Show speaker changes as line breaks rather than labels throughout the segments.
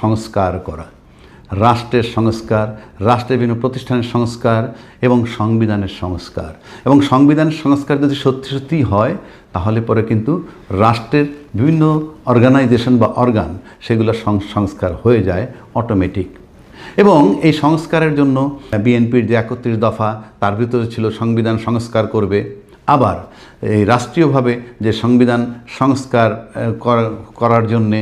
সংস্কার করা, রাষ্ট্রের সংস্কার, রাষ্ট্রের বিভিন্ন প্রতিষ্ঠানের সংস্কার এবং সংবিধানের সংস্কার। এবং সংবিধানের সংস্কার যদি সত্যি সত্যি হয় তাহলে পরে কিন্তু রাষ্ট্রের বিভিন্ন অর্গানাইজেশন বা অর্গান সেগুলো সংস্কার হয়ে যায় অটোমেটিক। এবং এই সংস্কারের জন্য বিএনপির যে 31 দফা তার ভিতরে ছিল সংবিধান সংস্কার করবে, আবার এই রাষ্ট্রীয়ভাবে যে সংবিধান সংস্কার করার জন্যে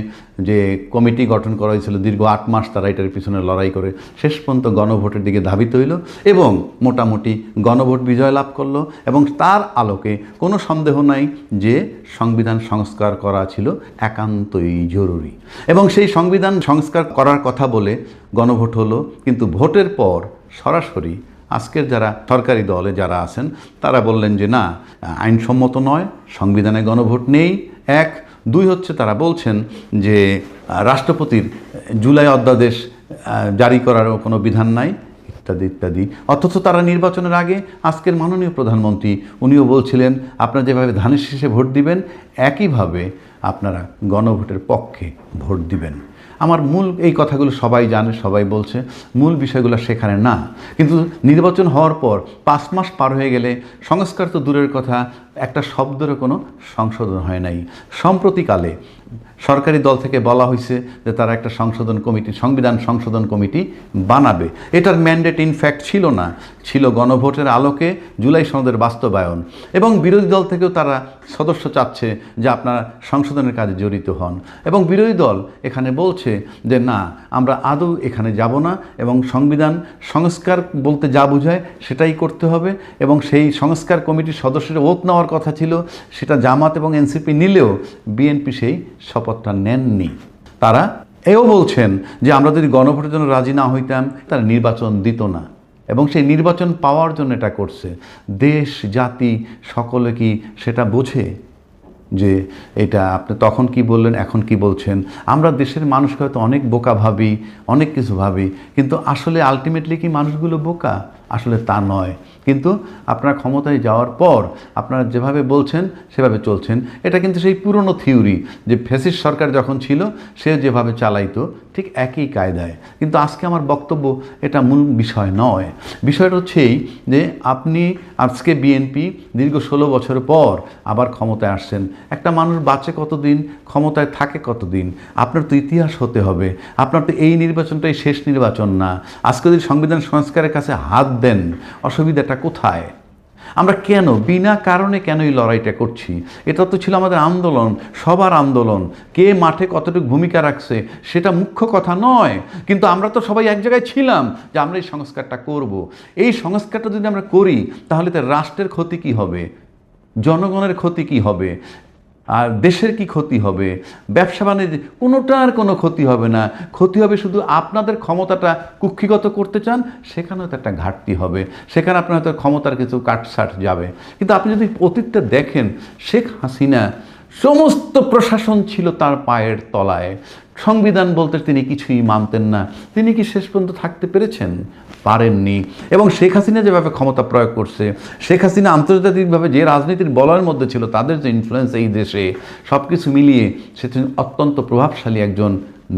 যে কমিটি গঠন করা হয়েছিল দীর্ঘ 8 মাস তারা এটার পিছনে লড়াই করে শেষ পর্যন্ত গণভোটের দিকে ধাবিত হইল এবং মোটামুটি গণভোট বিজয় লাভ করলো। এবং তার আলোকে কোনো সন্দেহ নাই যে সংবিধান সংস্কার করা ছিল একান্তই জরুরি। এবং সেই সংবিধান সংস্কার করার কথা বলে গণভোট হলো, কিন্তু ভোটের পর সরাসরি আজকের যারা সরকারি দলে যারা আছেন তারা বললেন যে না, আইনসম্মত নয়, সংবিধানে গণভোট নেই। 1, 2 হচ্ছে তারা বলছেন যে রাষ্ট্রপতির জুলাই অধ্যাদেশ জারি করারও কোনো বিধান নাই, ইত্যাদি ইত্যাদি। অথচ তারা নির্বাচনের আগে আজকের মাননীয় প্রধানমন্ত্রী উনিও বলছিলেন আপনারা যেভাবে ধানের শীষে ভোট দিবেন একইভাবে আপনারা গণভোটের পক্ষে ভোট দিবেন। আমার মূল এই কথাগুলো সবাই জানে, সবাই বলছে, মূল বিষয়গুলো সেখানে না। কিন্তু নির্বাচন হওয়ার পর 5 মাস পার হয়ে গেলে সংস্কার তো দূরের কথা, একটা শব্দেরও কোনো সংশোধন হয় নাই। সম্প্রতিকালে সরকারি দল থেকে বলা হয়েছে যে তারা একটা সংবিধান সংশোধন কমিটি বানাবে। এটার ম্যান্ডেট ইনফ্যাক্ট ছিল না, ছিল গণভোটের আলোকে জুলাই সনদের বাস্তবায়ন। এবং বিরোধী দল থেকেও তারা সদস্য চাচ্ছে যে আপনারা সংশোধনের কাজে জড়িত হন। এবং বিরোধী দল এখানে বলছে যে না, আমরা আদৌ এখানে যাব না এবং সংবিধান সংস্কার বলতে যা বোঝায় সেটাই করতে হবে। এবং সেই সংস্কার কমিটির সদস্যরা ওত নেওয়ার কথা ছিল, সেটা জামাত এবং এনসিপি নিলেও বিএনপি সেই শপথটা নেননি। তারা এও বলছেন যে আমরা যদি গণভোটের জন্য রাজি না হইতাম তারা নির্বাচন দিত না। এবং সেই নির্বাচন পাওয়ার জন্য এটা করছে। দেশ জাতি সকলে কি সেটা বোঝে যে এটা আপনি তখন কি বললেন এখন কি বলছেন? আমরা দেশের মানুষকে হয়তো অনেক বোকা ভাবি, অনেক কিছু ভাবি, কিন্তু আসলে আলটিমেটলি কি মানুষগুলো বোকা? আসলে তা নয়। কিন্তু আপনারা ক্ষমতায় যাওয়ার পর আপনারা যেভাবে বলছেন সেভাবে চলছেন। এটা কিন্তু সেই পুরনো থিওরি যে ফ্যাসিস্ট সরকার যখন ছিল সে যেভাবে চালাইতো ঠিক একই কায়দায়। কিন্তু আজকে আমার বক্তব্য এটা মূল বিষয় নয়। বিষয়টা হচ্ছে এই যে আপনি আজকে বিএনপি দীর্ঘ 16 বছর পর আবার ক্ষমতায় আসছেন। একটা মানুষ বাঁচে কতদিন, ক্ষমতায় থাকে কতদিন? আপনার তো ইতিহাস হতে হবে। আপনার তো এই নির্বাচনটাই শেষ নির্বাচন না। আজকে যদি সংবিধান সংস্কারের কাছে হাত দেন, অসুবিধাটা কোথায়? আমরা কেন বিনা কারণে কেন এই লড়াইটা করছি? এটা তো ছিল আমাদের আন্দোলন, সবার আন্দোলন। কে মাঠে কতটুকু ভূমিকা রাখছে সেটা মুখ্য কথা নয়, কিন্তু আমরা তো সবাই এক জায়গায় ছিলাম যে আমরা এই সংস্কারটা করব। এই সংস্কারটা যদি আমরা করি তাহলে তো রাষ্ট্রের ক্ষতি কী হবে, জনগণের ক্ষতি কী হবে, আর দেশের কি ক্ষতি হবে? ব্যবসা বাণিজ্য কোনোটার কোনো ক্ষতি হবে না। ক্ষতি হবে শুধু আপনাদের ক্ষমতাটা কুক্ষিগত করতে চান, সেখানেও তো একটা ঘাটতি হবে। সেখানে আপনার হয়তো ক্ষমতার কিছু কাটছাট যাবে। কিন্তু আপনি যদি অতীতটা দেখেন, শেখ হাসিনা সমস্ত প্রশাসন ছিল তার পায়ের তলায়। সংবিধান বলতে তিনি কিছুই মানতেন না। তিনি কি শেষ পর্যন্ত থাকতে পেরেছেন? পারেননি। এবং শেখ হাসিনা যেভাবে ক্ষমতা প্রয়োগ করছে, শেখ হাসিনা আন্তর্জাতিকভাবে যে রাজনীতির বলয়ের মধ্যে ছিল, তাদের যে ইনফ্লুয়েন্স এই দেশে, সব কিছু মিলিয়ে সে অত্যন্ত প্রভাবশালী একজন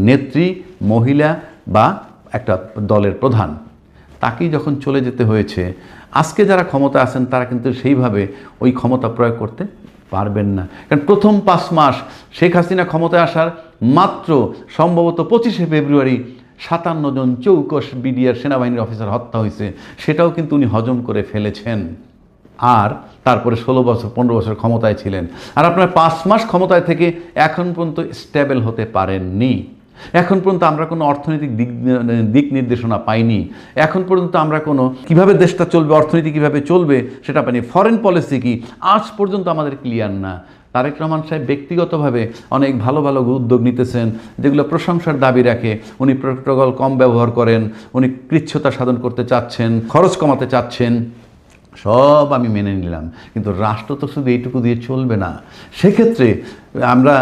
নেত্রী, মহিলা বা একটা দলের প্রধান। তাকেই যখন চলে যেতে হয়েছে, আজকে যারা ক্ষমতা আছেন তারা কিন্তু সেইভাবে ওই ক্ষমতা প্রয়োগ করতে পারবেন না। কারণ প্রথম 5 মাস শেখ হাসিনা ক্ষমতায় আসার মাত্র সম্ভবত 25শে ফেব্রুয়ারি 57 জন চৌকস বিডিআর সেনাবাহিনীর অফিসার হত্যা হয়েছে, সেটাও কিন্তু উনি হজম করে ফেলেছেন। আর তারপরে 16 বছর 15 বছর ক্ষমতায় ছিলেন। আর আপনার 5 মাস ক্ষমতায় থেকে এখন পর্যন্ত স্টেবল হতে পারেননি। এখন পর্যন্ত আমরা কোনো অর্থনৈতিক দিক নির্দেশনা পাইনি। এখন পর্যন্ত আমরা কোনো কীভাবে দেশটা চলবে, অর্থনীতি কীভাবে চলবে সেটা পাইনি। ফরেন পলিসি কি আজ পর্যন্ত আমাদের ক্লিয়ার না। তারেক রহমান সাহেব ব্যক্তিগতভাবে অনেক ভালো ভালো উদ্যোগ নিতেছেন যেগুলো প্রশংসার দাবি রাখে। উনি প্রোটোকল কম ব্যবহার করেন, উনি কৃচ্ছতা সাধন করতে চাচ্ছেন, খরচ কমাতে চাচ্ছেন, সব আমি মেনে নিলাম। কিন্তু রাষ্ট্র তো শুধু এইটুকু দিয়ে চলবে না। সেক্ষেত্রে আমরা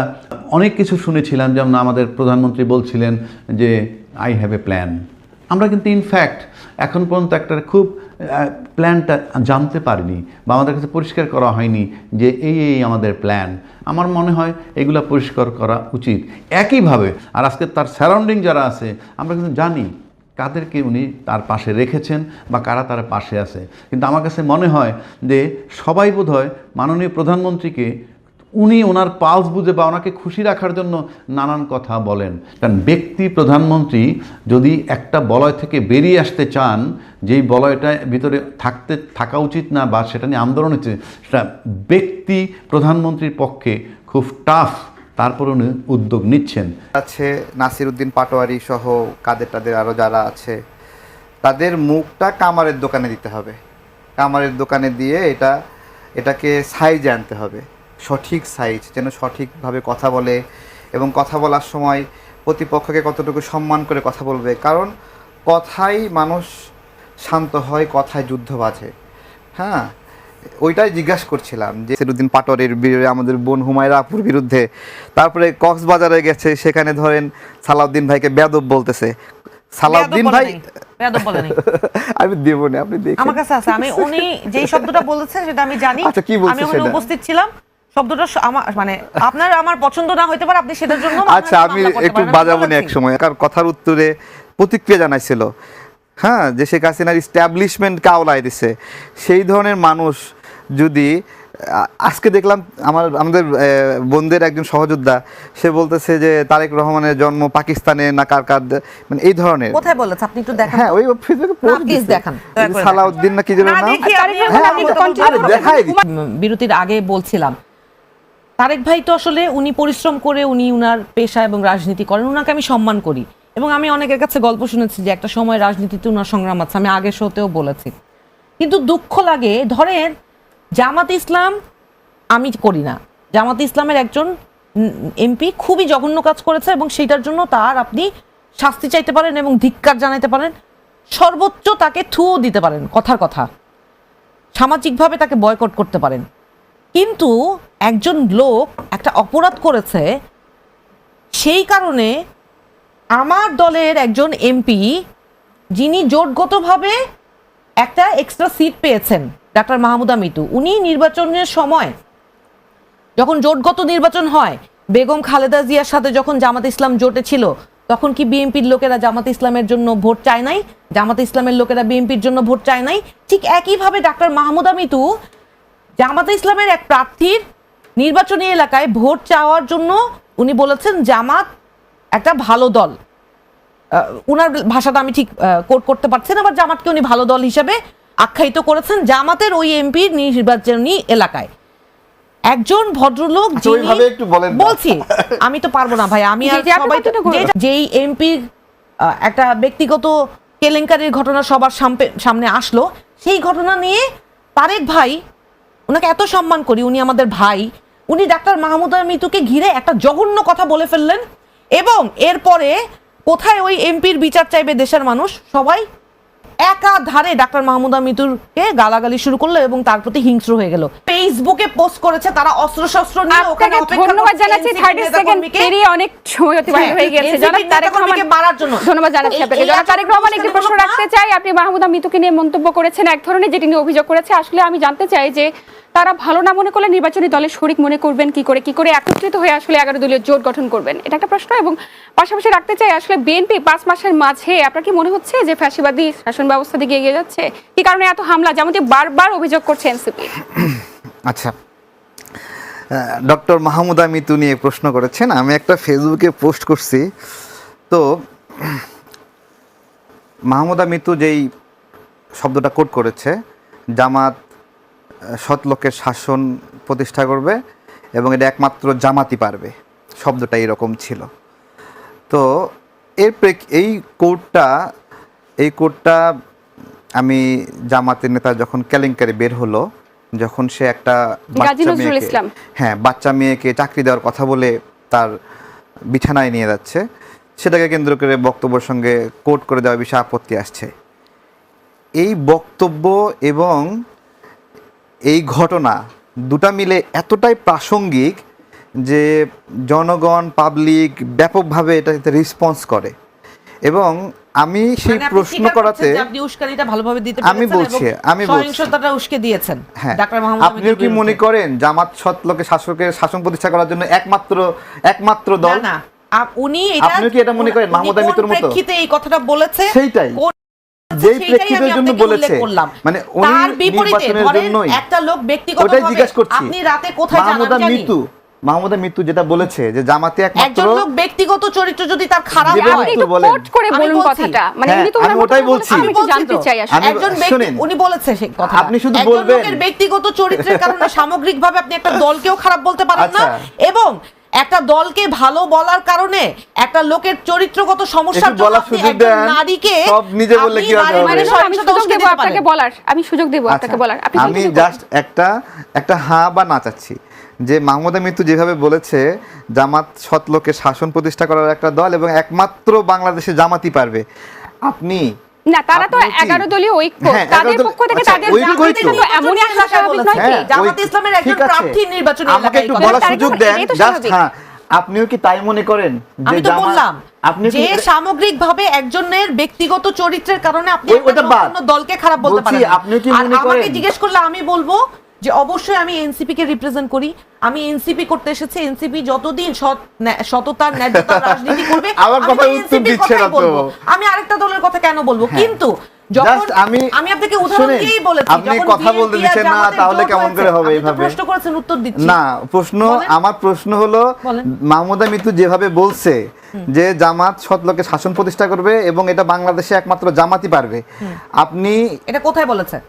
অনেক কিছু শুনেছিলাম, যেমন আমাদের প্রধানমন্ত্রী বলছিলেন যে আই হ্যাভ এ প্ল্যান। আমরা কিন্তু ইনফ্যাক্ট এখন পর্যন্ত একটা খুব প্ল্যানটা জানতে পারিনি বা আমাদের কাছে পরিষ্কার করা হয়নি যে এই আমাদের প্ল্যান। আমার মনে হয় এগুলো পরিষ্কার করা উচিত। একইভাবে আর আজকে তার সারাউন্ডিং যারা আছে আমরা কিন্তু জানি কাদেরকে উনি তার পাশে রেখেছেন বা কারা তার পাশে আছে। কিন্তু আমার কাছে মনে হয় যে সবাই বোধহয় মাননীয় প্রধানমন্ত্রীকে উনি ওনার পালস বুঝে বা ওনাকে খুশি রাখার জন্য নানান কথা বলেন। কারণ ব্যক্তি প্রধানমন্ত্রী যদি একটা বলয় থেকে বেরিয়ে আসতে চান, যেই বলয়টা ভিতরে থাকা উচিত না বা সেটা নিয়ে আন্দোলন হচ্ছে, সেটা ব্যক্তি প্রধানমন্ত্রীর পক্ষে খুব টাফ, তারপর উনি উদ্যোগ নিচ্ছেন।
আছে নাসির উদ্দিন পাটোয়ারি সহ তাদের আরও যারা আছে, তাদের মুখটা কামারের দোকানে দিতে হবে। কামারের দোকানে দিয়ে এটাকে সাইজ আনতে হবে, সঠিক সাইজ, যেন সঠিকভাবে কথা বলে এবং কথা বলার সময় প্রতিপক্ষকে কতটুকু সম্মান করে কথা বলবে। কারণ কথাই মানুষ শান্ত হয়, কথায় যুদ্ধ বাজে। হ্যাঁ, ওইটাই জিজ্ঞাসা করছিলাম যে নাসিরউদ্দিন পাটোয়ারির বিরুদ্ধে, আমাদের বোন হুমায়রা আপুর বিরুদ্ধে। তারপরে কক্সবাজারে গেছে, সেখানে ধরেন সালাউদ্দিন ভাইকে বেয়াদব বলতেছে। সালাউদ্দিন ভাই
বেয়াদব বলে নাই,
আমি দেব না, আপনি দেখেন
আমার কাছে আছে। আমি উনি যেই শব্দটা বলেছেন সেটা আমি জানি।
আচ্ছা, কি বলছেন
আমি ওখানে উপস্থিত ছিলাম। শব্দটা আমার মানে আমার পছন্দ না হইতে পারে, আপনি সেটার জন্য
আচ্ছা আমি একটু বাজাবো না এক সময়। কার কথার উত্তরে প্রতিক্রিয়া জানাইছিল, হ্যাঁ, যে শেখ হাসিনার ইস্টাবলিশমেন্টকে আওলায় দিছে। সেই ধরনের মানুষ যদি আজকে দেখলাম, আমাদের বোনদের একজন সহযোদ্ধা, সে বলতেছে যে তারেক রহমানের জন্ম পাকিস্তানে না কার, মানে এই ধরনের।
কোথায় বলেছে আপনি একটু দেখান?
হ্যাঁ, ওই ফেসবুকে পোস্ট
প্লিজ দেখান।
সালাউদ্দিন না কি যেন নাম,
দেখাই। বিরতির আগে বলছিলাম তারেক ভাই তো আসলে উনি পরিশ্রম করে উনি উনার পেশা এবং রাজনীতি করেন, উনাকে আমি সম্মান করি এবং আমি অনেকের কাছে গল্প শুনেছি যে একটা সময় রাজনীতিতে উনার সংগ্রাম আছে, আমি আগের শোতেও বলেছি। কিন্তু দুঃখ লাগে, ধরেন জামাতে ইসলাম আমি করি না, জামাতে ইসলামের একজন এমপি খুবই জঘন্য কাজ করেছে এবং সেটার জন্য তার আপনি শাস্তি চাইতে পারেন এবং ধিক্কার জানাইতে পারেন, সর্বোচ্চ তাকে থুও দিতে পারেন, কথার কথা, সামাজিকভাবে তাকে বয়কট করতে পারেন। কিন্তু একজন লোক একটা অপরাধ করেছে, সেই কারণে আমার দলের একজন এমপি যিনি জোটগতভাবে একটা এক্সট্রা সিট পেয়েছেন, ডাক্তার মাহমুদা মিতু, উনি নির্বাচনের সময় যখন জোটগত নির্বাচন হয়, বেগম খালেদা জিয়ার সাথে যখন জামাত ইসলাম জোটে ছিল, তখন কি বিএনপির লোকেরা জামাত ইসলামের জন্য ভোট চায় নাই? জামাত ইসলামের লোকেরা বিএনপির জন্য ভোট চায় নাই? ঠিক একইভাবে ডাক্তার মাহমুদা মিতু জামাত ইসলামের এক প্রার্থীর নির্বাচনী এলাকায় ভোট চাওয়ার জন্য উনি বলেছেন জামাত একটা ভালো দল, উনার ভাষাটা আমি ঠিক কোট করতে পারছি না, বা জামাতকে উনি ভালো দল হিসেবে আখ্যায়িত করেছেন জামাতের ওই এমপির নির্বাচনী এলাকায়। একজন ভদ্রলোক, বলছি আমি তো পারবো না ভাই, আমি আর সবাই যেই এমপির একটা ব্যক্তিগত কেলেঙ্কারির ঘটনা সবার সামনে আসলো, সেই ঘটনা নিয়ে তারেক ভাই, ওনাকে এত সম্মান করি, উনি আমাদের ভাই, উনি ডাক্তার মাহমুদা মিতুকে ঘিরে একটা জঘন্য কথা বলে ফেললেন এবং এরপরে কোথায় ওই এমপির বিচার চাইবে দেশের মানুষ? সবাই একাধারে ডাক্তার মাহমুদা মিতুরকে গালাগালি শুরু করলো এবং তার প্রতি হিংস্র হয়ে গেল। ফেসবুকে পোস্ট করেছে, তারা অস্ত্রশস্ত্র নিয়ে ওখানে অপেক্ষা করছে।
ধন্যবাদ জানাচ্ছি, 30 সেকেন্ড পেরিয়ে অনেক সময় অতিবাহিত হয়ে গেছে। জনাব তারেক রহমানকে মারার জন্য ধন্যবাদ জানাচ্ছি আপনাকে। জনাব তারেক রহমান, একটি প্রশ্ন রাখতে চাই। আপনি মাহমুদা মিতুকে নিয়ে মন্তব্য করেছেন এক ধরনের, যেটি নিয়ে অভিযোগ করেছে। আসলে আমি জানতে চাই যে তারা ভালো না মনে করলে নির্বাচনী দলের শরিক মনে করবেন কি করে একত্রিত হয়ে আসলে 11 দলীয় জোট গঠন করবেন, এটা একটা প্রশ্ন। এবং পাশাপাশি রাখতে চাই, আসলে বিএনপি 5 মাসের মাঝে আপনার কি মনে হচ্ছে যে ফ্যাসিবাদী শাসন ব্যবস্থা দিকে এগিয়ে যাচ্ছে? কি কারণে এত হামলা, যেমন বারবার অভিযোগ করছে এনসিপি?
আচ্ছা, ডক্টর মাহমুদা মিতু নিয়ে প্রশ্ন করেছেন। আমি একটা ফেসবুকে পোস্ট করছি, তো মাহমুদা মিতু যেই শব্দটা কোট করেছে, জামাত সৎ লোকের শাসন প্রতিষ্ঠা করবে এবং এটা একমাত্র জামাতই পারবে, শব্দটা এরকম ছিল। তো এই কোডটা আমি জামাতের নেতা যখন কেলেঙ্কারি বের হলো, যখন সে একটা বাচ্চা মেয়েকে চাকরি দেওয়ার কথা বলে তার বিছানায় নিয়ে যাচ্ছে, সেটাকে কেন্দ্র করে বক্তব্যের সঙ্গে কোট করে দেওয়ার বিষয়ে আপত্তি আসছে। এই বক্তব্য এবং এই ঘটনা দুটা মিলে এতটাই প্রাসঙ্গিক যে জনগণ, পাবলিক ব্যাপকভাবে এটাতে রেসপন্স করে এবং আমি সেই
মানে আপনি
প্রশ্ন
স্বীকার
করাতে
করছেন যে আপনি উস্কানিটা ভালোভাবে দিতে
আমি
পেরেছেন
বলছি,
এবং
আমি বলছি।
সহিংসতাটা উস্কে দিয়েছেন
হ্যাঁ,
ডাক্তার মোহাম্মদ
আপনিও কি মনে করেন জামাত সৎ লোকে শাসকের শাসন প্রতিষ্ঠা করার জন্য একমাত্র দল?
না উনি এটা
আপনিও কি এটা মনে করেন
উনি
মাহমুদা
কোন
মিতুর মতো?
প্রেক্ষিতে এই কথাটা বলেছে
সেইটাই।
কোন
যেই
সেইটাই
প্রেক্ষিতের
আমি
জন্য
আপনাকে
বলেছে
উল্লেখ করলাম।
মানে উনি
তার বিপরীতে
নির্বাচনের
ধরেন
জন্যই
একটা লোক
ওটাই
ব্যক্তিগতভাবে
জিজ্ঞাসা করছি।
আপনি রাতে কোথায় যান
মাহমুদা
আমি জানি।
মাহমুদা মিতু যেটা বলেছে যে জামাতে একমাত্র
একজন লোক ব্যক্তিগত চরিত্র যদি তার খারাপ
যেটা
হয়
আপনি একটু
বলেন।
কোট করে
আমি
বলুন
বলছি।
কথাটা, মানে
হ্যাঁ,
উনি তো
আমি
ওনার মতো
ওটাই
করে
বলছি।
আমি একটু জানতে চাই আসলে।
আমি-
একজন ব্যক্তি
শোনেন।
উনি বলেছে সেই কথা
আপনি শুধু
একজন
বলবেন।
লোকের ব্যক্তিগত চরিত্রের কারণে সামগ্রিকভাবে আপনি একটা দলকেও খারাপ বলতে পারেন না
আচ্ছা।
এবং একটা দলকে ভালো বলার কারণে একটা লোকের চরিত্রগত সমস্যার
একটু
জন্য
বলার
আপনি
সুযোগ
একজন
দেন।
নারীকে
সব নিজে বললে
আপনি
কিভাবে
বারে
হবে?
বারে
আমি
সহিংসতা
সুযোগ
উস্কে
দেব
দিতে
আপনাকে
পারেন।
বলার, আমি সুযোগ দেব আপনাকে বলার, আপনি
আমি
continue করুন।
জাস্ট একটা হ্যাঁ বা না চাচ্ছি যে মাহমুদা মিতু যেভাবে বলেছে জামাত সৎ লোকের শাসন প্রতিষ্ঠা করার একটা দল এবং একমাত্র বাংলাদেশে জামাতই পারবে। আপনি
না, তারা তো
আপনি কি-
11 দলীয় ঐক্য,
হ্যাঁ,
তাদের
11
পক্ষ থেকে
আচ্ছা,
তাদের
ঐক্যই
জামাতের
তো।
জন্য এমনই আসা স্বাভাবিক নয় কি?
হ্যাঁ,
জামাত
ওই-
ইসলামের একজন
ঠিক আছে।
প্রার্থী নির্বাচনী
আমাকে
এলাকায়
একটু
কথা
বলার
তার
সুযোগ
কথা-
দেন
এটাই তো
জাস্ট।
স্বাভাবিক।
হ্যাঁ, আপনিও কি তাই মনে করেন
আমি তো
জামাত-
বললাম
আপনি কি
যে সামগ্রিকভাবে একজনের ব্যক্তিগত চরিত্রের কারণে আপনি
ওই-
একটা
ওটা বাদ।
অন্য দলকে খারাপ বলতে
বলছি,
পারেন না।
আপনিও কি
আর
মনে
আমাকে
করেন-
জিজ্ঞেস করলে আমি বলবো যে অবশ্যই আমি এনসিপি কে রিপ্রেজেন্ট করি, আমি এনসিপি করতে এসেছি, এনসিপি যতদিন সততার ন্যায্যতার রাজনীতি করবে
আমার
আমি
কথার
তো
উত্তর
NCP র
দিচ্ছে
কথাই
না তো।
বলবো। আমি আরেকটা দলের কথা কেন বলবো?
হ্যাঁ।
কিন্তু যখন
Just আমি
আপনাকে উদাহরণ
শুনেন,
দিয়েই বলেছি
আপনি
যখন
কথা বলতে
BNP আর
দিচ্ছেন না,
জামাতের
তাহলে
জোট
কেমন
হয়েছে,
করে হবে
আপনি তো
এইভাবে?
প্রশ্ন করেছেন, উত্তর দিচ্ছি।
না,
বলেন।
আমার প্রশ্ন হলো
বলেন।
মাহমুদা মিতু যেভাবে বলছে যে জামাত সৎ লোকে শাসন প্রতিষ্ঠা করবে এবং এটা বাংলাদেশে একমাত্র জামাতই পারবে, আপনি
এটা কোথায় বলেছে?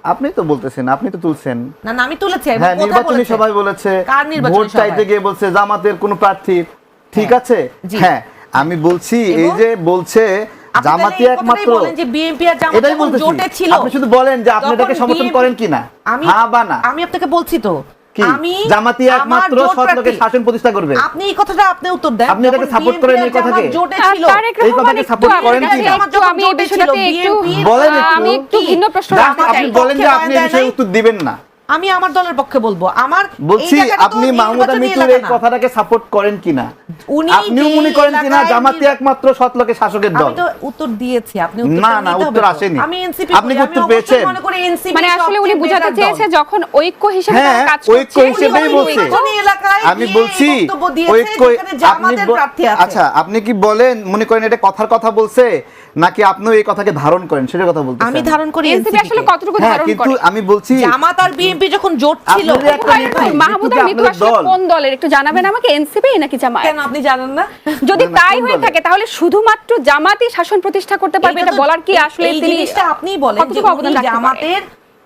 আপনি তো বলতেছেন, আপনি তো তুলছেন।
না না, আমি তুলেছি। এবং
হ্যাঁ,
কোথায়
নির্বাচনী
বলেছে?
সভায় বলেছে,
কার নির্বাচনী
ভোট চাইতে
সভায়?
গিয়ে বলছে জামাতের কোনো প্রার্থী, ঠিক আছে?
জি।
হ্যাঁ, আমি বলছি এই
এবং
যে বলছে
আপনি
জামাতি
তাহলে এই
একমাত্র,
কথাটাই বলেন যে বিএনপি আর জামাত
এটাই
যখন
বলতেছি।
জোটে ছিল,
আপনি শুধু বলেন যে আপনি
তখন
এটাকে সমর্থন
BNP
করেন কিনা,
আমি
হ্যাঁ বা না।
আমি আপনাকে বলছি তো
কি
আমি
জামাতি
আমার
একমাত্র
জোট
সৎ লোকে
প্রার্থী।
শাসন প্রতিষ্ঠা করবে?
আপনি এই কথাটা আপনি উত্তর দেন।
আপনি এটাকে
যখন
support
BNP
করেন
আর
এই কথাকে?
জামাত জোটে
আর
ছিল,
তারেক
এই
রহমান
কথাকে
একটু
support
আমার
করেন
কাছে
কিনা?
আমি এই বিষয়টাতে একটু
বলেন একটু।
আমি একটু ভিন্ন প্রশ্ন
Just
রাখতে
আপনি
চাই।
বলেন যে আপনি এই বিষয়ে উত্তর দিবেন না।
আমি আমার দলের পক্ষে বলবো। আমার
বলছি
এই জায়গাটা তো
আপনি মাহমুদা
নির্বাচনী
মিতুর এই
এলাকা না।
কথাটাকে সাপোর্ট করেন কিনা,
উনি
আপনিও
যেই
মনে করেন কিনা
এলাকায়
জামাতি একমাত্র সৎ লোকে শাসকের দল?
আমি তো উত্তর দিয়েছি, আপনি
না,
উত্তরটা
না,
নিতে হবে
উত্তর
তো।
আসেনি।
আমি এনসিপি
আপনি কি উত্তর পেয়েছেন?
মনে করি এনসিপি
মানে আসলে উনি বুঝাতে চেয়েছে যখন ঐক্য হিসেবে
হ্যাঁ,
তারা কাজ
ঐক্য
করছে,
হিসেবেই
উনি
বলছে।
নির্বাচনী এলাকায়
আমি
গিয়ে
বলছি
এই বক্তব্য দিয়েছে
ঐক্য,
যেখানে জামাতের প্রার্থী আছে।
আচ্ছা, আপনি কি বলেন মনে করেন এটা কথার কথা বলছে নাকি আপনিও এই কথাকে ধারণ করেন সেটা কথা বলতেছেন?
আমি ধারণ করি
এনসিপি আসলে কতটুকু
হ্যাঁ,
ধারণ
কিন্তু
করে?
আমি বলছি
জামাত আর বিএনপি যখন জোট ছিল,
আপনাদের একটা
ভাই, ভাই,
মিতু,
মাহমুদা
মিতু কি
মিতু
আপনাদের
আসলে
দল?
কোন দলের একটু জানাবেন আমাকে, এনসিপি নাকি জামাত?
কেন আপনি জানেন না?
যদি
না,
তাই
কোন
হয়ে
দলের?
থাকে তাহলে শুধুমাত্র জামাতই শাসন প্রতিষ্ঠা করতে পারবে,
এইটা
এটা
তো-
বলার কি আসলে
এই
তিনি
জিনিসটা আপনি বলেন যে
কতটুকু অবদান
উনি
রাখতে পারে?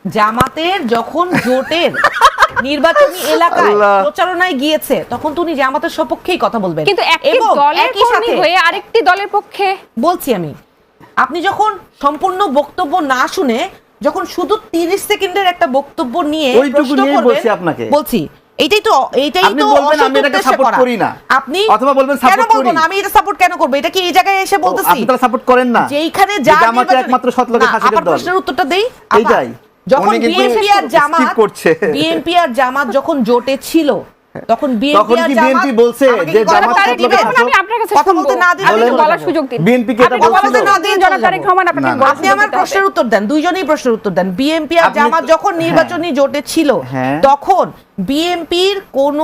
জামাতের যখন জোটের নির্বাচনী এলাকায়
আল্লাহ।
প্রচারণায় গিয়েছে তখন তো উনি জামাতের সপক্ষেই কথা বলবেন।
কিন্তু একটি
এবং
দলের
একই
কর্মী
সাথে
হয়ে আরেকটি দলের পক্ষে
বলছি আমি, আপনি যখন সম্পূর্ণ বক্তব্য না শুনে যখন শুধু 30 সেকেন্ডের একটা বক্তব্য নিয়ে
ওইটুকু
প্রশ্ন
নিয়েই
করবেন,
বলছি আপনাকে।
বলছি এইটাই
আপনি
তো
বলবেন
অসৎ
আমি এটাকে
উদ্দেশ্যে
support
করা।
করি না।
আপনি
অথবা বলবেন
কেন
support
বলবো
করি।
না? আমি এটা সাপোর্ট কেন করব? এটা কি এই জায়গায় এসে
ও,
বলতেছি?
আপনি তাহলে সাপোর্ট করেন না
যেইখানে
যে
যা
জামাতে
নির্বাচনী-
একমাত্র সৎ লোকের
না,
শাসকের
আমার
দল?
প্রশ্নের উত্তরটা দেই। আপা,
এইটাই।
যখন
উনি কিন্তু
বিএনপি আর
skip
জামাত
করছে।
বিএনপি আর জামাত যখন জোটে ছিল তখন বিএনপি
তখন
আর
কি
জামাত
BNP বলছে
আমাকে
যে
কি কথা
জামাত
বলতে
সৎ লোকের
দিবেন?
শাসক?
আমি আপনার কাছে
কথা
শুনবো।
বলতে না দিলে
আপনি
বলেন।
একটু বলার সুযোগ দিন।
BNP কে এটা
আপনি কথা
বলছিল?
বলতে না দিন, জনাব তারেক রহমান আপনাকে
না, না।
বলার
আপনি
সুযোগ
আমার
দিতে
প্রশ্নের
হবে।
উত্তর দেন, দুইজনেই প্রশ্নের উত্তর দেন। বিএনপি আর
আপনি
জামাত
তো-
যখন নির্বাচনী জোটে ছিল
হ্যাঁ।
তখন বিএনপির কোন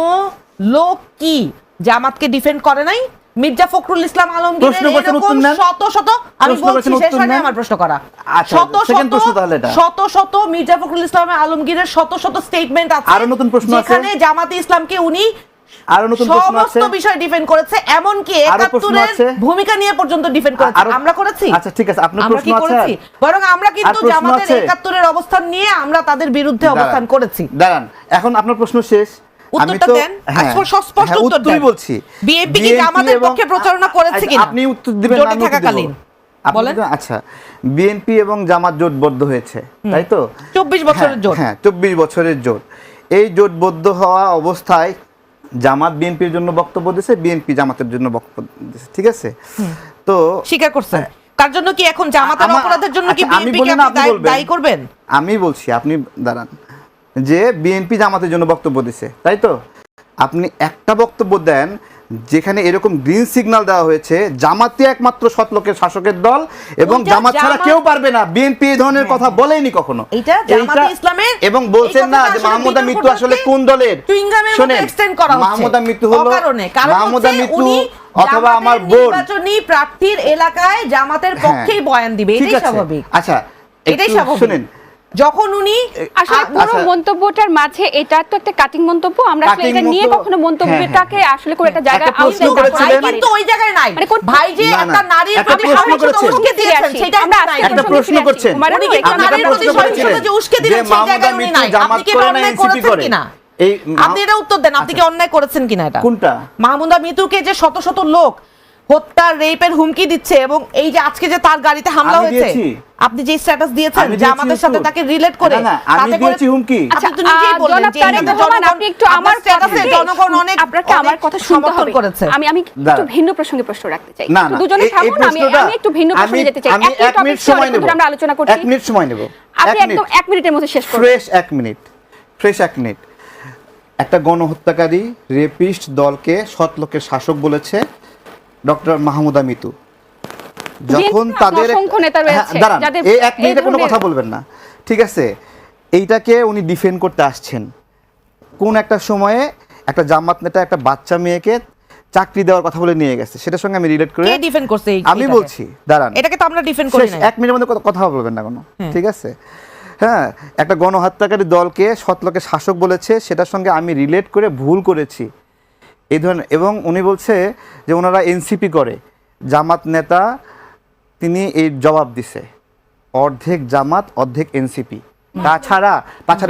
লোক কি জামাতকে ডিফেন্ড করে নাই? মির্জা ফখরুল ইসলাম আলমগীরের
প্রশ্ন করছেন,
এরকম
উত্তর নেন।
শত শত, আমি
প্রশ্ন
বলছি
করছেন,
শেষ
উত্তর
হয়নি
নেন।
আমার প্রশ্ন করা,
আচ্ছা,
শত
second
শত
প্রশ্ন তাহলে এটা।
শত শত মির্জা ফখরুল ইসলাম আলমগীরের শত শত স্টেটমেন্ট আছে
আরো নতুন প্রশ্ন আছে?
যেখানে জামাতে ইসলামকে উনি
আরো নতুন প্রশ্ন আছে?
সমস্ত বিষয় ডিফেন্ড করেছে, এমনকি
আরো প্রশ্ন
71
আছে?
ভূমিকা নিয়ে পর্যন্ত ডিফেন্ড করেছে।
আরো-
আমরা করেছি?
আচ্ছা, ঠিক আছে, আপনার
আমরা
প্রশ্ন
কি
আছে
করেছি?
আর?
বরং আমরা কিন্তু
আর প্রশ্ন
জামাতের
আছে?
71 অবস্থান নিয়ে আমরা তাদের বিরুদ্ধে অবস্থান
দাঁড়ান,
করেছি।
দাঁড়ান, এখন আপনার প্রশ্ন শেষ। আমি
উত্তরটা
তো
দেন,
হ্যাঁ,
স্পষ্ট
হ্যাঁ,
উত্তর
উত্তরই
দেন।
বলছি।
বিএনপি কি
BNP
জামাতের
এবং-
পক্ষে প্রচারণা করেছে
আচ্ছা,
কিনা?
আপনি উত্তর দিবেন না,
জোটে
আমি উত্তর দিব।
থাকাকালীন।
আপনি
বলেন।
তো- আচ্ছা, বিএনপি এবং জামাত জোটবদ্ধ হয়েছে, তাই তো?
24 বছরের জোট।
হ্যাঁ, 24 বছরের জোট। এই জোটবদ্ধ হওয়া অবস্থায় জামাত বিএনপির জন্য বক্তব্য দিয়েছে, বিএনপি জামাতের জন্য বক্তব্য দিয়েছে, ঠিক আছে? তো
স্বীকার করছেন। তার জন্য কি এখন জামাতের
আমার-
অপরাধের জন্য কি
আচ্ছা, আমি
বিএনপি
বলি
কে
না,
আপনি
আপনি বলবেন।
দায়ী করবেন?
আমি বলছি, আপনি দাঁড়ান, যে বিএনপি জামাতের জন্য বক্তব্য দিছে, তাই তো? আপনি একটা বক্তব্য দেন যেখানে এরকম গ্রিন সিগন্যাল দেওয়া হয়েছে, জামাতে একমাত্র সৎলোকের শাসকের দল এবং
ওইটা
জামাত ছাড়া কেউ পারবে না, বিএনপি এই ধরনের কথা বলেইনি কখনো।
এটা জামাতে ইসলামের
এবং বলছেন না যে মাহমুদা মিতু আসলে কোন দলের, শুনেন মাহমুদা মিতু হলো মাহমুদা মিতু অথবা আমার বোন
নির্বাচনী প্রার্থীর এলাকায় জামাতের পক্ষেই বয়ান দিবে, এটাই স্বাভাবিক।
আচ্ছা
এটাই
একটু
স্বাভাবিক।
শুনেন,
যখন উনি
আসলে পুরো মন্তব্যটার মাঝে এটা তো একটা কাটিং মন্তব্য, আমরা আসলে এটা নিয়ে কখনো মন্তব্যটাকে আসলে করে একটা জায়গায়
প্রশ্ন করেছিলেন,
কিন্তু ওই জায়গায় নাই,
মানে
ভাই যে একটা নারীর প্রতি সহিংসতা উস্কে দিয়েছেন সেটা আমরা
একটা প্রশ্ন করছেন,
উনি কিন্তু নারীর প্রতি সহিংসতা যে উস্কে দিলেন সেই জায়গায় উনি নাই। আপনি কি অন্যায় করেছেন কিনা
এই
আপনি এটা উত্তর দেন, আপনি কি অন্যায় করেছেন কিনা? এটা
কোনটা?
মাহমুদা মিতুকে যে শত শত লোক হত্যা রেপের হুমকি দিচ্ছে এবং এই যে আজকে যে তার গাড়িতে হামলা হয়েছে, আপনি যে স্ট্যাটাস দিয়েছেন যে আমাদের সাথে তাকে রিলেট করে,
আমি দিয়েছি হুমকি।
আপনি তো নিজেই বললেন যে
আপনি একটু আমার
স্ট্যাটাসে জনগণ অনেক
আপনাকে আমার কথা শুনতে হবে। আমি একটু ভিন্ন প্রসঙ্গে প্রশ্ন রাখতে চাই, দুজনে থামুন, আমি একটু ভিন্ন প্রসঙ্গে যেতে চাই।
এক মিনিট সময় নেব,
আমরা আলোচনা করছি,
1 মিনিট সময় নেব,
আপনি একদম 1 মিনিটের মধ্যে শেষ করুন।
Fresh 1 minute. একটা গণহত্যাকারী রেপিস্ট দলকে সৎলোকের শাসক বলেছে ডক্টর মাহমুদা মিতু। যখন তাদের দাঁড়ান, এই 1 মিনিটে কোনো কথা বলবেন না, ঠিক আছে? এইটাকে উনি ডিফেন্ড করতে আসছেন। কোন একটা সময়ে একটা জামাত নেতা একটা বাচ্চা মেয়েকে চাকরি দেওয়ার কথা বলে নিয়ে গেছে, সেটার সঙ্গে আমি রিলেট করে
কে ডিফেন্ড করছে?
আমি বলছি, দাঁড়ান,
এটাকে তো আমরা ডিফেন্ড করি না।
1 মিনিটের মধ্যে কথা বলবেন না কোনো, ঠিক আছে? হ্যাঁ, একটা গণহত্যাকারী দলকে সৎলোকের শাসক বলেছে, সেটার সঙ্গে আমি রিলেট করে ভুল করেছি এই ধরনের। এবং উনি বলছে যে ওনারা এনসিপি করে, জামাত নেতা তিনি এই জবাব দিছে অর্ধেক জামাত অর্ধেক এনসিপি, তাছাড়া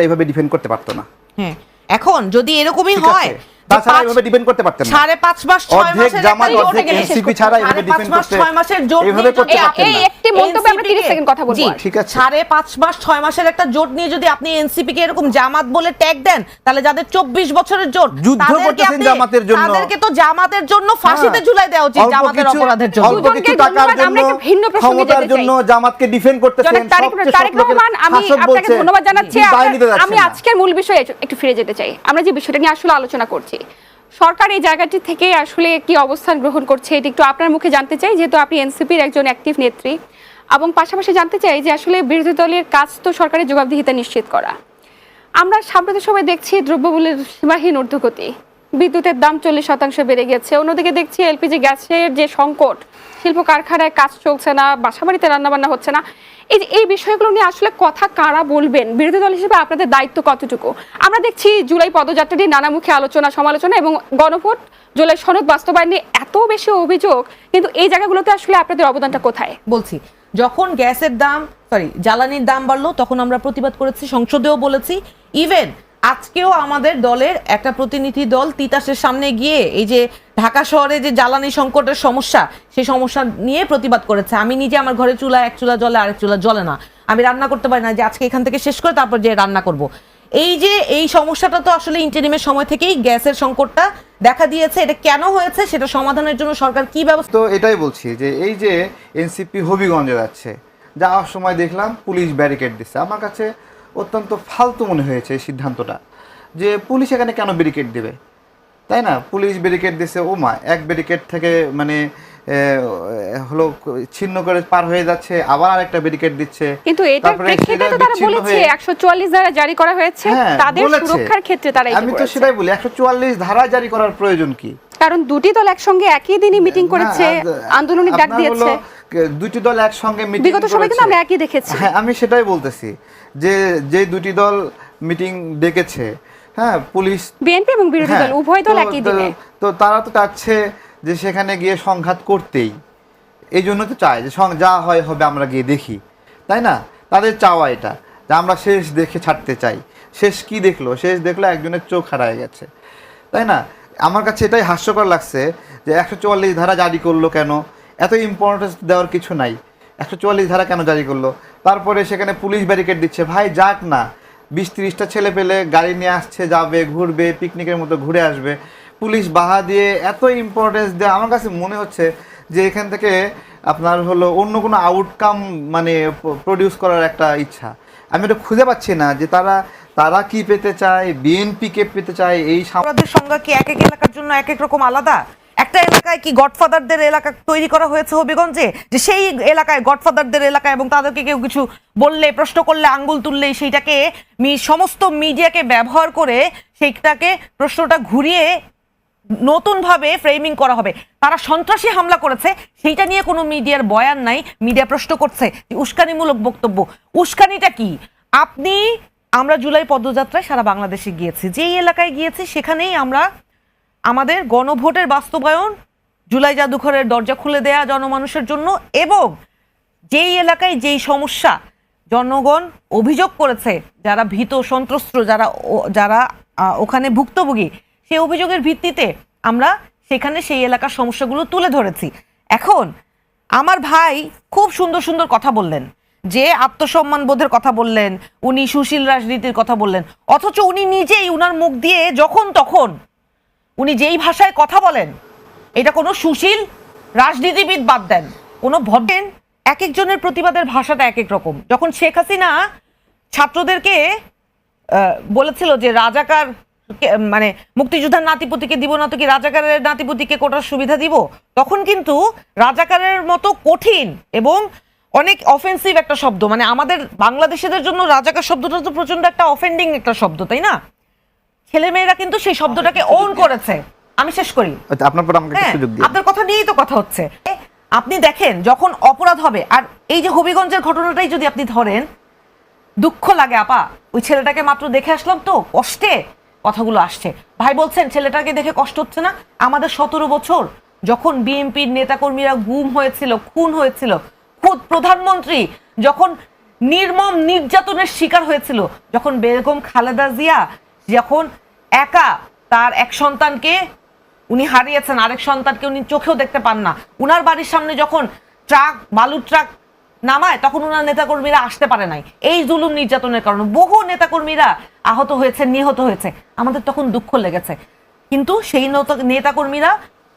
এইভাবে ডিফেন্ড করতে পারতো না।
হ্যাঁ, এখন যদি এরকমই হয়
তাছাড়া এইভাবে ডিপেন্ড করতে পারতেন না।
5.5 মাস 6
অর্ধেক জামাত অর্ধেক এনসিপি ছাড়া এইভাবে ডিপেন্ড করতে
6 মাসের জোট
এইভাবে করতে পারতেন
এই
না।
একটি মন্তব্যে আমরা 30 সেকেন্ড কথা বলবো।
ঠিক আছে,
5.5 মাস 6 মাসের একটা জোট নিয়ে যদি আপনি এনসিপি কে এরকম জামাত বলে ট্যাগ দেন, তাহলে যাদের 24 বছরের জোট
যুদ্ধ করতেছেন জামাতের জন্য,
তাদেরকে তো জামাতের জন্য ফাঁসিতে ঝুলাই দেওয়া উচিত, জামাতের অপরাধের জন্য।
অল্প কিছু টাকার জন্য, ক্ষমতার জন্য জামাতকে ডিফেন্ড করতেছেন।
তারেক রহমান, আমি আপনাকে ধন্যবাদ জানাচ্ছি। আমি আজকের মূল বিষয়ে একটু ফিরে যেতে চাই। আমরা যে বিষয়টা নিয়ে আসলে আলোচনা করছি, সরকার এই জায়গাটি থেকে আসলে কি অবস্থান গ্রহণ করছে, এটি একটু আপনার মুখে জানতে চাই, যেহেতু আপনি এনসিপির একজন অ্যাক্টিভ নেত্রী। এবং পাশাপাশি জানতে চাই যে আসলে বিরোধী দলের কাজ তো সরকারের জবাবদিহিতা নিশ্চিত করা। আমরা সাম্প্রতিক সময় দেখছি দ্রব্যমূল্যের সীমাহীন ঊর্ধ্বগতি, বিদ্যুতের দাম 40% বেড়ে গেছে। অন্যদিকে দেখছি এলপিজি গ্যাসের যে সংকট, শিল্প কারখানায় কাজ চলছে না, বাসাবাড়িতে রান্নাবান্না হচ্ছে না। এই বিষয়গুলো নিয়ে আসলে কথা কারা বলবেন? বিরোধী দল হিসেবে আপনাদের দায়িত্ব কতটুকু? আমরা দেখছি জুলাই পদযাত্রাটি নানামুখী আলোচনা সমালোচনা এবং গণভোট, জুলাই সনদ বাস্তবায়ন নিয়ে এত বেশি অভিযোগ, কিন্তু এই জায়গাগুলোতে আসলে আপনাদের অবদানটা কোথায়?
বলছি, যখন গ্যাসের দাম জ্বালানির দাম বাড়লো তখন আমরা প্রতিবাদ করেছি, সংসদেও বলেছি। ইভেন আজকেও আমাদের দলের একটা প্রতিনিধি দল তিতাসের সামনে গিয়ে এই যে ঢাকা শহরে যে জ্বালানি সংকটের সমস্যা, সেই সমস্যা নিয়ে প্রতিবাদ করেছে। আমি নিজে আমার ঘরে চুলা, এক চুলা জ্বলে, আরেক চুলা জ্বলে না, আমি রান্না করতে পারি না যে আজকে এখান থেকে শেষ করে তারপর যে রান্না করব। এই যে এই সমস্যাটা তো আসলে ইন্টারিমের সময় থেকেই গ্যাসের সংকটটা দেখা দিয়েছে। এটা কেন হয়েছে সেটা সমাধানের জন্য সরকার কি ব্যবস্থা?
তো এটাই বলছি যে এই যে এনসিপি হবিগঞ্জে যাচ্ছে, যাওয়ার সময় দেখলাম পুলিশ ব্যারিকেড দিচ্ছে। আমার কাছে অত্যন্ত ফালতু মনে হয়েছে এই সিদ্ধান্তটা, যে পুলিশ এখানে কেন ব্যারিকেড দেবে, তাই না? পুলিশ ব্যারিকেড দিচ্ছে, ও মা, এক ব্যারিকেড থেকে মানে হলো ছিন্ন করে পার হয়ে যাচ্ছে, আবার আরেকটা ব্যারিকেড দিচ্ছে।
কিন্তু এটার প্রেক্ষিতে তো তারা বলেছে 144 ধারা জারি করা হয়েছে তাদের সুরক্ষার ক্ষেত্রে। তারা
আমি তো সেটাই বলি, 144 ধারা জারি করার প্রয়োজন কি?
কারণ দুটি দল একসঙ্গে একই দিনই মিটিং করেছে, আন্দোলনের ডাক দিয়েছে।
দুটি দল একসঙ্গে মিটিং
বিগত সময়ে কিন্তু আমরা একই দেখেছি।
হ্যাঁ, আমি সেটাই বলতেছি যে দুটি দল মিটিং ডেকেছে, হ্যাঁ, পুলিশ,
বিএনপি এবং বিরোধী দল উভয় দল একই দিনে,
তো তারা তো চাচ্ছে যে সেখানে গিয়ে সংঘাত করতেই। এই জন্য তো চায় যে যা হয় হবে, আমরা গিয়ে দেখি, তাই না? তাদের চাওয়া এটা যে আমরা শেষ দেখে ছাড়তে চাই। শেষ কি দেখলো? শেষ দেখলো একজনের চোখ হারায় গেছে, তাই না? আমার কাছে এটাই হাস্যকর লাগছে যে 144 ধারা জারি করলো কেন? এত ইম্পর্টেন্স দেওয়ার কিছু নাই, 144 ধারা কেন জারি করলো? তারপরে সেখানে পুলিশ ব্যারিকেড দিচ্ছে। ভাই যাক না, 20-30টা ছেলে পেলে গাড়ি নিয়ে আসছে, যাবে, ঘুরবে, পিকনিকের মতো ঘুরে আসবে, পুলিশ বাহা দিয়ে এত ইম্পর্টেন্স দেয়। আমার কাছে মনে হচ্ছে যে এখান থেকে আপনার হলো অন্য কোনো আউটকাম মানে প্রডিউস করার একটা ইচ্ছা। আমি এটা খুঁজে পাচ্ছি না যে তারা কি পেতে চায়, বিএনপি কে পেতে চায়। এই
অপরাধের সংজ্ঞা কি এক এক এলাকার জন্য এক এক রকম আলাদা? একটা এলাকায় কি গডফাদারদের এলাকা তৈরি করা হয়েছে হবিগঞ্জে, যে সেই এলাকায় গডফাদারদের এলাকা এবং তাদেরকে কেউ কিছু বললে, প্রশ্ন করলে, আঙ্গুল তুললেই সেইটাকে সমস্ত মিডিয়াকে ব্যবহার করে সেইটাকে প্রশ্নটা ঘুরিয়ে নতুনভাবে ফ্রেমিং করা হবে। তারা সন্ত্রাসী হামলা করেছে, সেইটা নিয়ে কোনো মিডিয়ার বয়ান নাই, মিডিয়া প্রশ্ন করছে উস্কানিমূলক বক্তব্য। উস্কানিটা কি? আমরা জুলাই পদযাত্রায় সারা বাংলাদেশে গিয়েছি, যেই এলাকায় গিয়েছি সেখানেই আমরা আমাদের গণভোটের বাস্তবায়ন, জুলাই জাদুঘরের দরজা খুলে দেয়া জনমানুষের জন্য, এবং যেই এলাকায় যেই সমস্যা জনগণ অভিযোগ করেছে, যারা ভীত সন্ত্রস্ত, যারা ওখানে ভুক্তভোগী, সেই অভিযোগের ভিত্তিতে আমরা সেখানে সেই এলাকার সমস্যাগুলো তুলে ধরেছি। এখন আমার ভাই খুব সুন্দর সুন্দর কথা বললেন, যে আত্মসম্মান বোধের কথা বললেন, উনি সুশীল রাজনীতির কথা বললেন, অথচ উনি নিজেই উনার মুখ দিয়ে যখন তখন উনি যেই ভাষায় কথা বলেন, এটা কোনো সুশীল রাজনীতিবিদ বাদ দেন, কোনো ভদ্রেন, এক একজনের প্রতিবাদের ভাষাটা এক এক রকম। যখন শেখ হাসিনা ছাত্রদেরকে বলেছিল যে রাজাকার, মানে মুক্তিযোদ্ধার নাতিপুতিকে দিব না তো কি রাজাকারের নাতিপুতিকে কোটার সুবিধা দিব, তখন কিন্তু রাজাকারের মতো কঠিন এবং অনেক অফেন্সিভ একটা শব্দ, মানে আমাদের বাংলাদেশিদের জন্য রাজাকার শব্দটা তো প্রচন্ড একটা অফেন্ডিং একটা শব্দ, তাই না? ছেলেমেয়েরা কিন্তু সেই শব্দটাকে ওন করেছে। আমি শেষ করি, আপনার কথা নিয়েই তো কথা হচ্ছে। আপনি দেখেন যখন অপরাধ হবে, আর এই যে হবিগঞ্জের ঘটনাটাই যদি আপনি ধরেন, দুঃখ লাগে আপা, ওই ছেলেটাকে মাত্র দেখে আসলাম তো, কষ্টে কথাগুলো আসছে। ভাই বলছেন ছেলেটাকে দেখে কষ্ট হচ্ছে না? আমাদের 17 বছর যখন বিএনপির নেতাকর্মীরা গুম হয়েছিল, খুন হয়েছিল, খুদ প্রধানমন্ত্রী যখন নির্মম নির্যাতনের শিকার হয়েছিল, যখন বেগম খালেদা জিয়া যখন একা তার এক সন্তানকে উনি হারিয়েছেন, আরেক সন্তানকে উনি চোখেও দেখতে পান না, উনার বাড়ির সামনে যখন বালুর ট্রাক নামায়, তখন উনার নেতাকর্মীরা আসতে পারে নাই। এই জুলুম নির্যাতনের কারণে বহু নেতাকর্মীরা আহত হয়েছে, নিহত হয়েছে। আমাদের তখন দুঃখ লেগেছে, কিন্তু সেই নেতাকর্মীরা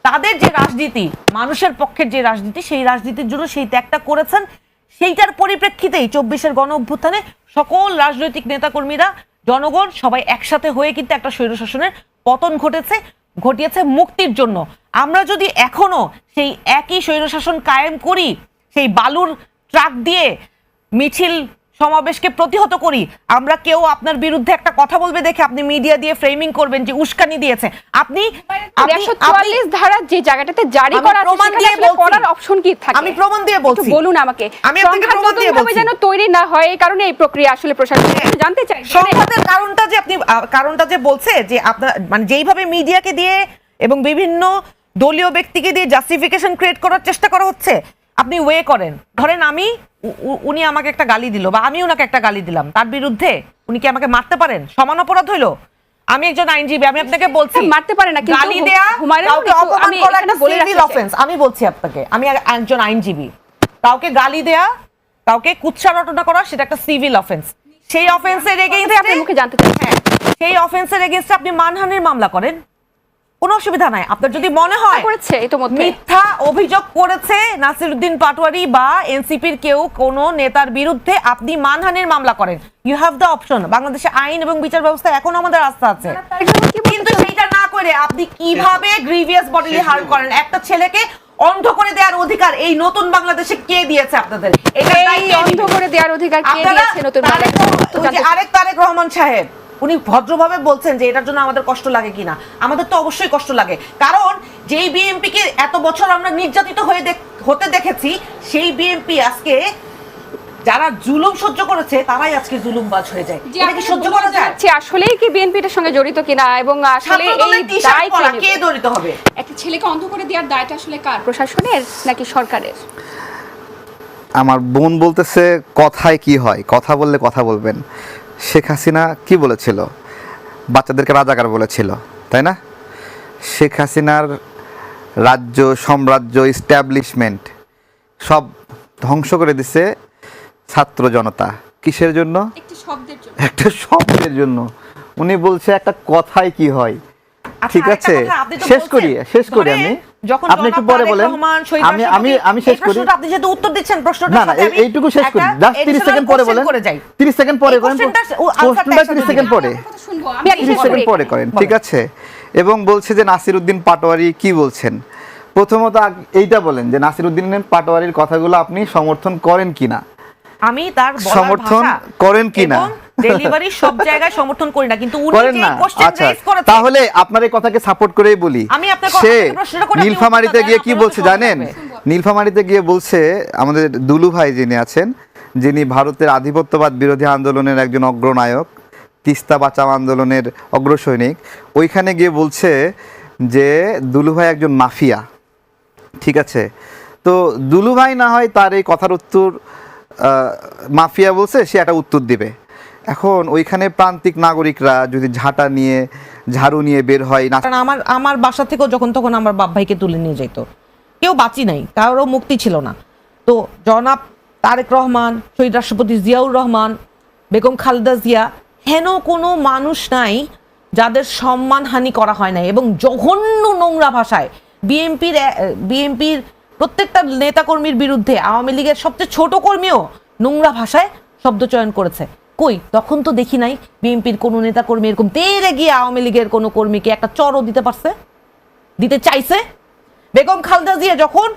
তাদের যে রাজনীতি, মানুষের পক্ষের যে রাজনীতি, সেই রাজনীতির জন্য সেই ত্যাগটা করেছেন। সেইটার পরিপ্রেক্ষিতেই 24-এর গণ অভ্যুত্থানে সকল রাজনৈতিক নেতাকর্মীরা, জনগণ সবাই একসাথে হয়ে কিন্তু একটা স্বৈরশাসনের পতন ঘটিয়েছে মুক্তির জন্য। আমরা যদি এখনো সেই একই স্বৈরশাসন কায়েম করি, সেই বালুর ট্রাক দিয়ে মিছিল সমাবেশকে প্রতিহত করি, আমরা কেউ আপনার বিরুদ্ধে একটা কথা বলবে দেখে আপনি মিডিয়া দিয়ে ফ্রেমিং করবেন যে উস্কানি দিয়েছে। আপনি
144 ধারা যে জায়গাটাতে জারি করা আছে সেখানে পড়ার অপশন কি থাকে?
আমি প্রমাণ দিয়ে বলছি,
বলুন আমাকে।
আমি আপনাকে প্রমাণ দিয়ে বলছি
যেন তৈরি না হয়, এই কারণে এই প্রক্রিয়া আসলে প্রশাসন জানতে চাই
সংঘাতের কারণটা যে বলছে যে আপনার মানে যেইভাবে মিডিয়াকে দিয়ে এবং বিভিন্ন দলীয় ব্যক্তিকে দিয়ে জাস্টিফিকেশন ক্রিয়েট করার চেষ্টা করা হচ্ছে, আপনি ওয়ে করেন। ধরেন উনি আমাকে একটা গালি দিল বা আমি ওনাকে একটা গালি দিলাম, তার বিরুদ্ধে উনি কি আমাকে মারতে পারেন? সমান অপরাধ হইলো? আমি একজন আইনজীবী, আমি আপনাকে বলছি
মারতে পারে না, কিন্তু
গালি দেয়া, কাউকে অপমান করা একটা সিভিল অফেন্স। আমি বলছি আপনাকে, আমি একজন আইনজীবী, কাউকে গালি দেয়া, কাউকে কুৎসা রটনা করা, সেটা একটা সিভিল অফেন্স। সেই অফেন্সের এগেইনস্টে
আপনি মুখে জানতে চাই,
হ্যাঁ, সেই অফেন্সের এগেইনস্টে আপনি মানহানির মামলা করেন, কোনো অসুবিধা নাই। আপনার যদি মনে হয় মিথ্যা অভিযোগ করেছে নাসিরউদ্দিন পাটোয়ারি বা এনসিপির কেউ কোন নেতার বিরুদ্ধে, আপনি মানহানির মামলা করেন। You have the option. বাংলাদেশে আইন এবং বিচার ব্যবস্থা এখন আমাদের আস্থা আছে, কিন্তু সেইটা না করে আপনি কিভাবে গ্রিভিয়াস বডিলি হার্ম করেন? একটা ছেলেকে অন্ধ করে দেওয়ার অধিকার এই নতুন বাংলাদেশে কে দিয়েছে আপনাদের? এটা
অন্ধ করে দেওয়ার অধিকার কে দিয়েছে নতুন বাংলাদেশে?
আরেক তারেক রহমান সাহেব উনি ভদ্রভাবে বলছেন যে এটার জন্য আমাদের কষ্ট লাগে কিনা। আমাদের তো অবশ্যই কষ্ট লাগে, কারণ যেই বিএনপিকে এত বছর আমরা নির্যাতিত হতে দেখেছি, সেই বিএনপি আজকে যারা জুলুম সহ্য করেছে তারাই আজকে জুলুমবাজ হয়ে যায়। এটা কি সহ্য করা যায়?
আসলেই কি বিএনপির সঙ্গে জড়িত কিনা, এবং আসলে এই দায়
কে জড়িত হবে?
একটা ছেলেকে অন্ধ করে দেওয়ার দায়টা আসলে কার, প্রশাসনের নাকি সরকারের?
আমার বোন বলতেছে কথায় কি হয়, কথা বললে কথা বলবেন। শেখ হাসিনা কি বলেছিল? বাচ্চাদেরকে রাজাকার বলেছিল, তাই না? শেখ হাসিনার রাজ্য, সাম্রাজ্য, এস্টাবলিশমেন্ট সব ধ্বংস করে দিছে ছাত্র জনতা। কিসের জন্য? একটা শব্দের জন্য। উনি বলছে একটা কথায় কি হয়। ঠিক আছে, শেষ করি আমি। আপনি একটু পরে বলেন, আমি শেষ করি।
আপনি যেহেতু উত্তর দিচ্ছেন প্রশ্নটা,
না না, এইটুকু শেষ করি, জাস্ট 30 সেকেন্ড পরে বলেন। 30 সেকেন্ড পরে করেন, প্রশ্নটা 30 সেকেন্ড পরে। 30 সেকেন্ড পরে করেন, ঠিক আছে। এবং বলছে যে নাসিরউদ্দিন পাটোয়ারি কি বলছেন। প্রথমত এইটা বলেন যে নাসিরউদ্দিন পাটোয়ারির কথাগুলো আপনি সমর্থন করেন কিনা,
আমি তার বলার
সমর্থন
ভাষা
করেন কিনা।
এবং ডেলিভারি সব জায়গায় সমর্থন করি না, কিন্তু উনি
করেন
যে
না,
কোশ্চেন
আচ্ছা
রেজ করেছে
তাহলে আপনার এই কথাকে সাপোর্ট করেই বলি।
আমি আপনাকে
সে
প্রশ্নটা করে আপনি
নীলফামারীতে
উত্তরটা
গিয়ে
দেন,
কি
আপনার
বলছে
তো
জানেন?
সম্ভব।
নীলফামারীতে গিয়ে বলছে আমাদের দুলু ভাই যিনি আছেন, যিনি ভারতের আধিপত্যবাদ বিরোধী আন্দোলনের একজন অগ্রনায়ক, তিস্তা বাঁচাও আন্দোলনের অগ্রসৈনিক, ওইখানে গিয়ে বলছে যে দুলু ভাই একজন মাফিয়া, ঠিক আছে। তো দুলু ভাই না হয় তার এই কথার উত্তর, মাফিয়া বলছে, সে একটা উত্তর দিবে। এখন ওইখানে প্রান্তিক নাগরিকরা যদি ঝাঁটা নিয়ে ঝাড়ু নিয়ে বের হয় না,
কারণ আমার বাসা থেকেও যখন তখন আমার বাপ ভাইকে তুলে নিয়ে যেত, কেউ বাঁচি নাই, কারোর মুক্তি ছিল না। তো জনাব তারেক রহমান, শহীদ রাষ্ট্রপতি জিয়াউর রহমান, বেগম খালেদা জিয়া, হেন কোনো মানুষ নাই যাদের সম্মানহানি করা হয় নাই। এবং জঘন্য নোংরা ভাষায় বিএনপির প্রত্যেকটা নেতাকর্মীর বিরুদ্ধে আওয়ামী লীগের সবচেয়ে ছোট কর্মীও নোংরা ভাষায় শব্দ চয়ন করেছে। কই তখন তো দেখি নাই বিএনপির কোনো নেতাকর্মী এরকম তেরে গিয়ে আওয়ামী লীগের কোনো কর্মীকে একটা চরও দিতে পারছে, দিতে চাইছে। বেগম খালেদা জিয়া যখন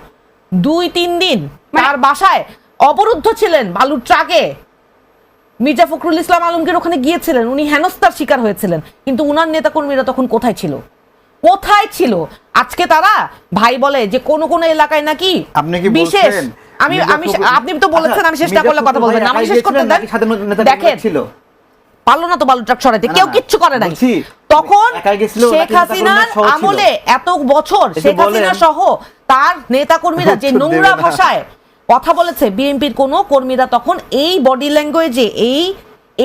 2-3 দিন তার বাসায় অবরুদ্ধ ছিলেন বালুর ট্রাকে, মির্জা ফখরুল ইসলাম আলমগীর ওখানে গিয়েছিলেন, উনি হেনস্থার শিকার হয়েছিলেন, কিন্তু উনার নেতাকর্মীরা তখন কোথায় ছিল? কোথায় ছিল? আজকে তারা ভাই বলে যে কোন কোন এলাকায় নাকি
আপনি কি
বিশেষ,
বলছেন
আমি আপনি তো বলেছেন আমি শেষ না করলে কথা বলবেন না, আমি শেষ করতে দেন। দেখেন পারলো না তো বালু ট্রাক সরাইতে, কেউ কিচ্ছু করে নাই। তখন শেখ হাসিনার আমলে এত বছর শেখ হাসিনা সহ তার নেতাকর্মীরা যে নোংরা ভাষায় কথা বলেছে, বিএনপির কোন কর্মীরা তখন এই বডি ল্যাঙ্গুয়েজে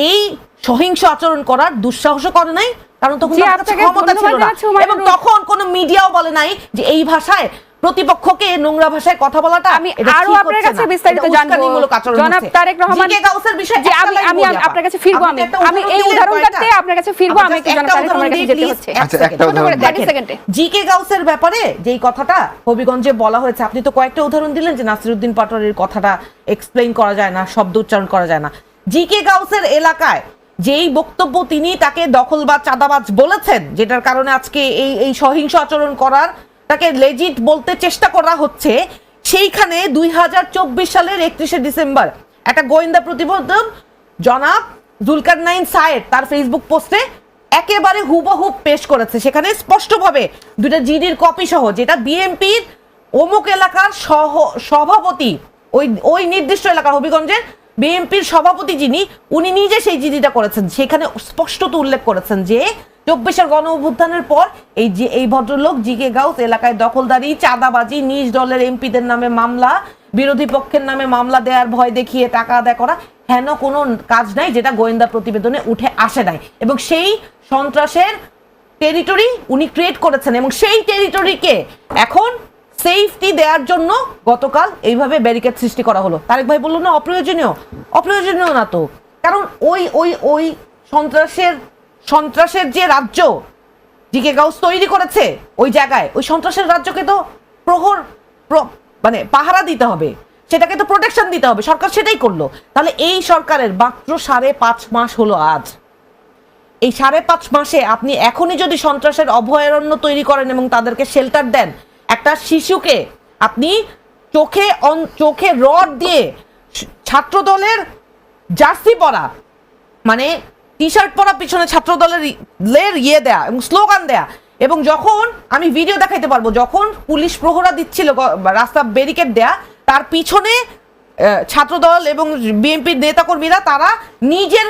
এই সহিংস আচরণ করার দুঃসাহস করে নাই, কারণ তখন ক্ষমতা ছিল না। এবং তখন কোন মিডিয়াও বলে নাই যে এই ভাষায় প্রতিপক্ষকে নোংরা ভাষায় কথা বলাটা।
আমি আরো আপনার কাছে বিস্তারিত জানবো জনাব তারেক রহমান,
জিকে গাউসের বিষয়ে
যে আমি আপনার কাছে ফিরবো, আমি এই উদাহরণটাতে আপনার কাছে ফিরবো, আমি একটু জনাব তারেক রহমানের কাছে যেতে হচ্ছে।
আচ্ছা একটা উদাহরণ
30 সেকেন্ডে
জিকে গাউসের ব্যাপারে যেই কথাটা হবিগঞ্জে বলা হয়েছে, আপনি তো কয়েকটা উদাহরণ দিলেন যে নাসিরউদ্দিন পাটোয়ারির কথাটা এক্সপ্লেইন করা যায় না, শব্দ উচ্চারণ করা যায় না। জিকে গাউসের এলাকায় যেই বক্তব্য তিনি তাকে দখলবাজ চাঁদাবাজ বলেছেন, যেটার কারণে আজকে এই সহিংস আচরণ করার তাকে লেজিট বলতে চেষ্টা করা হচ্ছে, সেইখানে 2024 সালের 31শে ডিসেম্বর একটা গোয়েন্দা প্রতিবেদন জনাব জুলকারনাইন সায়েদ তার ফেসবুক পোস্টে একেবারে হুবহুব পেশ করেছে। সেখানে স্পষ্টভাবে দুইটা জিডির কপি সহ, যেটা বিএনপির অমুক এলাকার সভাপতি, ওই নির্দিষ্ট এলাকার হবিগঞ্জের বিএনপির সভাপতি যিনি, উনি নিজে সেই জিডিটা করেছেন। সেখানে স্পষ্টত উল্লেখ করেছেন যে 24-এর গণ অভ্যুত্থানের পর এই ভদ্রলোক জিকে গাউস এলাকায় দখলদারি, চাঁদাবাজি, নিজ দলের এমপিদের নামে মামলা, বিরোধী পক্ষের নামে মামলা দেওয়ার ভয় দেখিয়ে টাকা আদায় করা, হেন কোনো কাজ নাই যেটা গোয়েন্দা প্রতিবেদনে উঠে আসে নাই। এবং সেই সন্ত্রাসের টেরিটরি উনি ক্রিয়েট করেছেন, এবং সেই টেরিটরিকে এখন সেফটি দেওয়ার জন্য গতকাল এইভাবে ব্যারিকেড সৃষ্টি করা হলো। তারেক ভাই বললো না অপ্রয়োজনীয় না তো, কারণ ওই সন্ত্রাসের যে রাজ্য জিকে গাউস তৈরি করেছে ওই জায়গায়, ওই সন্ত্রাসের রাজ্যকে তো মানে পাহারা দিতে হবে, সেটাকে তো প্রোটেকশন দিতে হবে। সরকার সেটাই করলো। তাহলে এই সরকারের মাত্র 5.5 মাস হলো আজ, এই 5.5 মাসে আপনি এখনই যদি সন্ত্রাসের অভয়ারণ্য তৈরি করেন এবং তাদেরকে শেল্টার দেন, একটা শিশুকে আপনি চোখে রড দিয়ে ছাত্র দলের জার্সি পরা, মানে টি শার্ট পরা, পিছনে ছাত্র দলের ইয়ে দেয়া এবং স্লোগান দেয়া, এবং যখন আমি ভিডিও দেখাইতে পারবো যখন পুলিশ প্রহরা দিচ্ছিল রাস্তা ব্যারিকেড দেয়া, তার পিছনে ছাত্রদল এবং বিএনপির নেতাকর্মীরা তারা নিজের